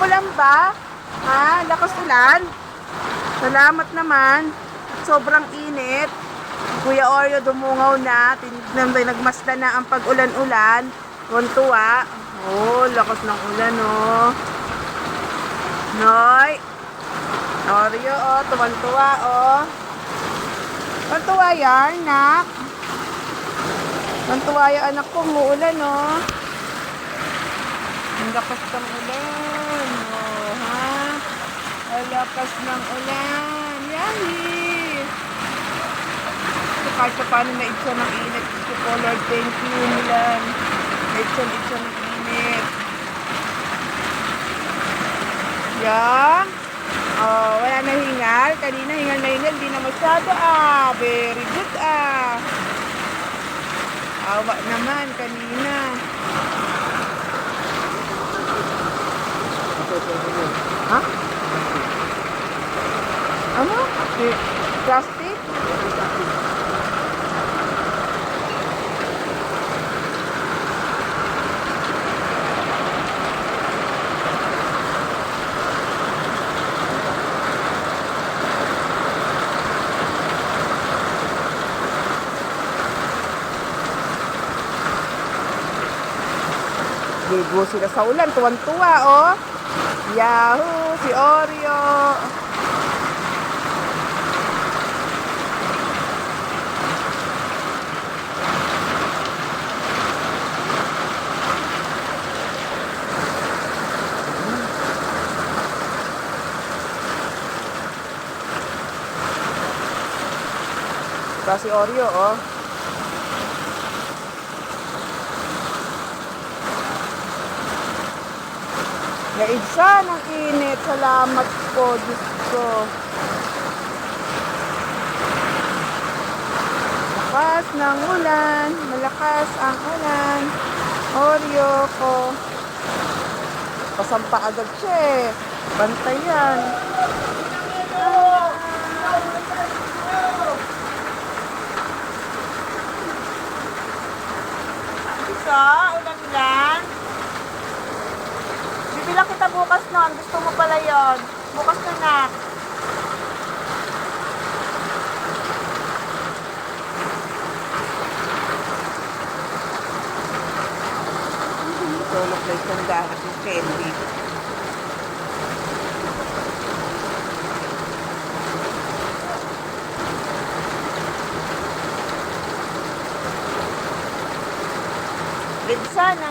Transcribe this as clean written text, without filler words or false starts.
Umuulan ba? Ha? Lakas ulan? Salamat naman. Sobrang init. Kuya Oreo dumungaw na. Tinignan ba, nagmasdan na ang pag-ulan-ulan. Tuwan-tuwa. Oh, lakas ng ulan, oh. Noy. Oreo, oh. Tuwan-tuwa, oh. Tuwan-tuwa yan, nak. Tuwan-tuwa yung anak ko. Umuulan, oh. Ang lakas ng ulan. Oh, ha? Ang lakas ng ulan. Yahi! So, kahit pa paano naitsa ng init. Gusto ko, Lord, thank you, ulan. Naitsa ng init. Yan. Oh, wala na hingal. Kanina hingal na hingal. Di na masyado, ah. Very good, ah. Awa naman kanina. Ha? Ano? Plastic? Ligo sila sa ulan. Tuwan-tuwa, oh. Yahoo! Si Oreo! Si Oreo, oh. Naigsa ng init. Salamat po, Diyos ko. Lakas ng ulan. Malakas ang ulan. Oreo ko. Pasampa agad siya eh. Bantay yan. Isa, ulan-ulan. Bibilang kita bukas nun. Gusto mo pala yon. Bukas na na. Tulog na isang dahat ng candy. Ligsa na.